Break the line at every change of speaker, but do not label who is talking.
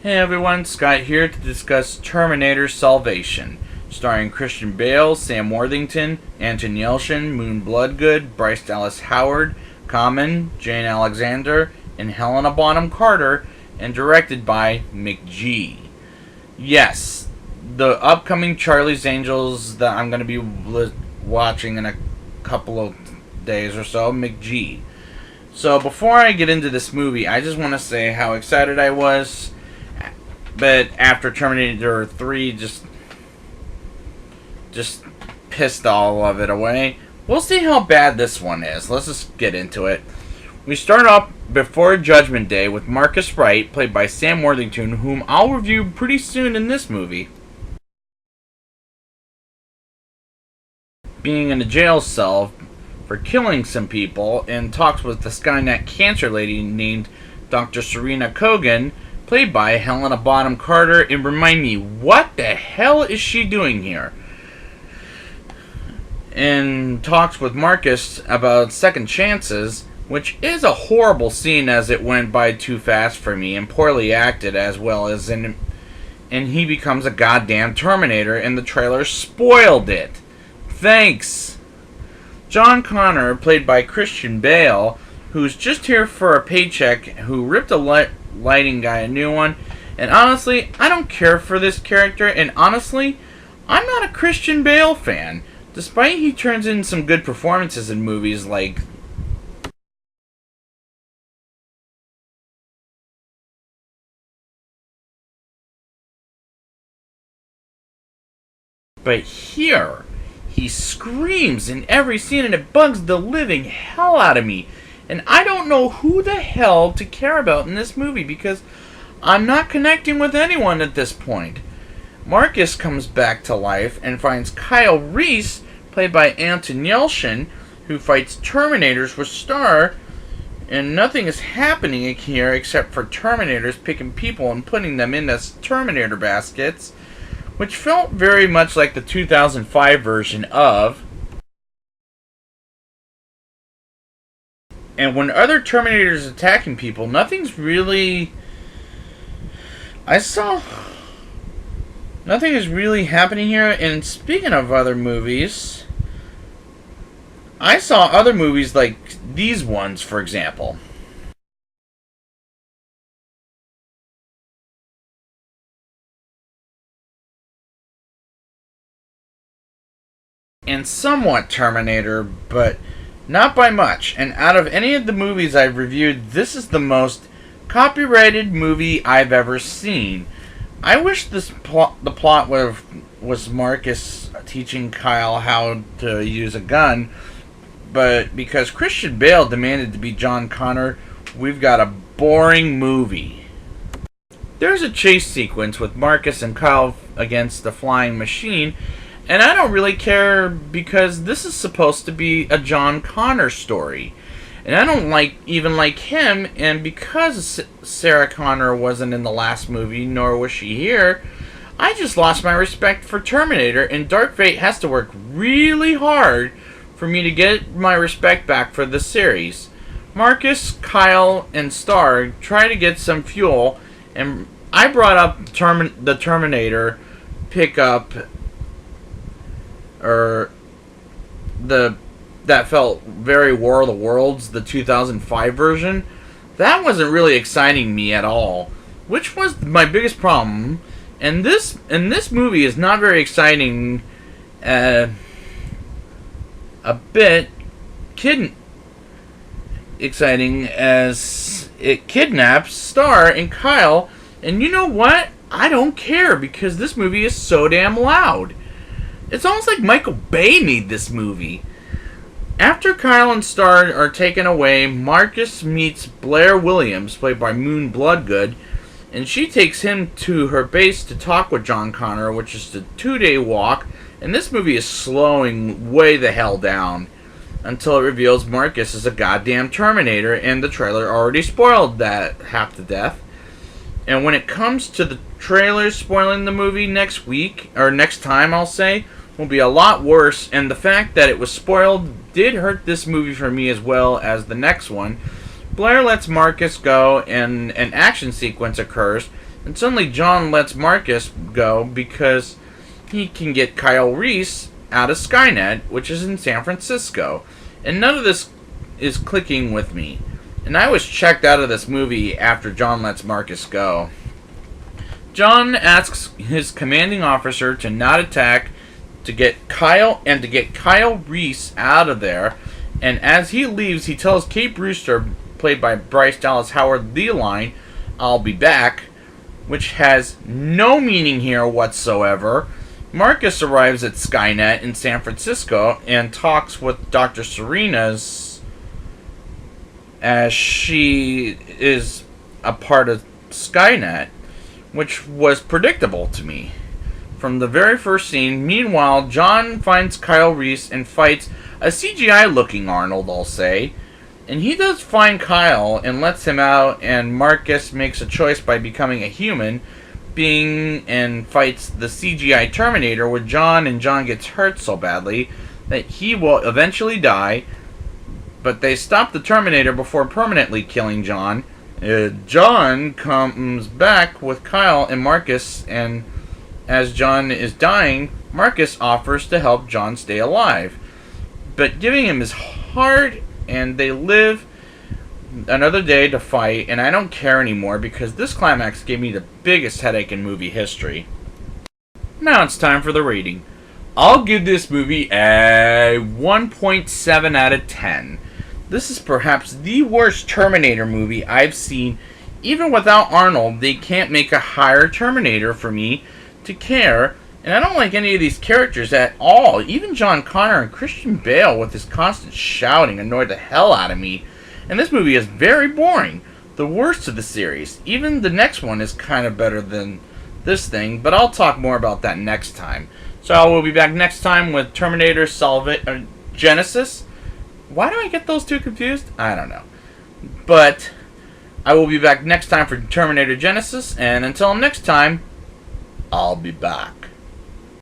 Hey everyone, Scott here to discuss Terminator Salvation, starring Christian Bale, Sam Worthington, Anton Yelchin, Moon Bloodgood, Bryce Dallas Howard, Common, Jane Alexander, and Helena Bonham Carter, and directed by McG. Yes, the upcoming Charlie's Angels that I'm going to be watching in a couple of days or so, McG. So before I get into this movie, I just want to say how excited I was. But after Terminator 3 just pissed all of it away. We'll see how bad this one is. Let's just get into it. We start off before Judgment Day with Marcus Wright, played by Sam Worthington, whom I'll review pretty soon in this movie. Being in a jail cell for killing some people, and talks with the Skynet cancer lady named Dr. Serena Kogan, played by Helena Bonham Carter, and remind me, what the hell is she doing here? And talks with Marcus about second chances, which is a horrible scene as it went by too fast for me and poorly acted, as well as and he becomes a goddamn Terminator, and the trailer spoiled it. Thanks. John Connor, played by Christian Bale, who's just here for a paycheck, who ripped a lighting guy a new one, and honestly, I don't care for this character, and honestly, I'm not a Christian Bale fan, despite he turns in some good performances in movies like but here, he screams in every scene and it bugs the living hell out of me. And I don't know who the hell to care about in this movie because I'm not connecting with anyone at this point. Marcus comes back to life and finds Kyle Reese, played by Anton Yelchin, who fights Terminators with Star, and nothing is happening here except for Terminators picking people and putting them into Terminator baskets, which felt very much like the 2005 version of. And when other Terminators attacking people, nothing's really... nothing is really happening here. And speaking of other movies, I saw other movies like these ones, for example. And somewhat Terminator, but not by much. And out of any of the movies I've reviewed, this is the most copyrighted movie I've ever seen. I wish the plot was Marcus teaching Kyle how to use a gun, but because Christian Bale demanded to be John Connor, we've got a boring movie. There's a chase sequence with Marcus and Kyle against the flying machine, and I don't really care because this is supposed to be a John Connor story. And I don't even like him, and because Sarah Connor wasn't in the last movie, nor was she here, I just lost my respect for Terminator, and Dark Fate has to work really hard for me to get my respect back for the series. Marcus, Kyle, and Star try to get some fuel, and I brought up the Terminator pickup, or that felt very War of the Worlds, the 2005 version. That wasn't really exciting me at all, which was my biggest problem. And this movie is not very exciting. A bit exciting as it kidnaps Star and Kyle. And you know what? I don't care because this movie is so damn loud. It's almost like Michael Bay made this movie. After Kyle and Star are taken away, Marcus meets Blair Williams, played by Moon Bloodgood, and she takes him to her base to talk with John Connor, which is a 2-day walk, and this movie is slowing way the hell down until it reveals Marcus is a goddamn Terminator, and the trailer already spoiled that half to death. And when it comes to the trailers spoiling the movie next week, or next time I'll say, will be a lot worse, and the fact that it was spoiled did hurt this movie for me as well as the next one. Blair lets Marcus go, and an action sequence occurs, And suddenly John lets Marcus go because he can get Kyle Reese out of Skynet, which is in San Francisco. And none of this is clicking with me. And I was checked out of this movie after John lets Marcus go. John asks his commanding officer to not attack, to get Kyle Reese out of there. And as he leaves, he tells Kate Brewster, played by Bryce Dallas Howard, the line, "I'll be back," which has no meaning here whatsoever. Marcus arrives at Skynet in San Francisco and talks with Dr. Serena's, as she is a part of Skynet, which was predictable to me from the very first scene. Meanwhile, John finds Kyle Reese and fights a CGI-looking Arnold, I'll say. And he does find Kyle and lets him out, and Marcus makes a choice by becoming a human, and fights the CGI Terminator with John, and John gets hurt so badly that he will eventually die. But they stop the Terminator before permanently killing John. John comes back with Kyle and Marcus, and as John is dying, Marcus offers to help John stay alive, but giving him his heart, and they live another day to fight, and I don't care anymore because this climax gave me the biggest headache in movie history. Now it's time for the rating. I'll give this movie a 1.7 out of 10. This is perhaps the worst Terminator movie I've seen. Even without Arnold, they can't make a higher Terminator for me to care, and I don't like any of these characters at all. Even John Connor and Christian Bale with his constant shouting annoyed the hell out of me. And this movie is very boring. The worst of the series. Even the next one is kind of better than this thing, but I'll talk more about that next time. So I will be back next time with Terminator Genesis. Why do I get those two confused? I don't know. But I will be back next time for Terminator Genesis, and until next time, I'll be back.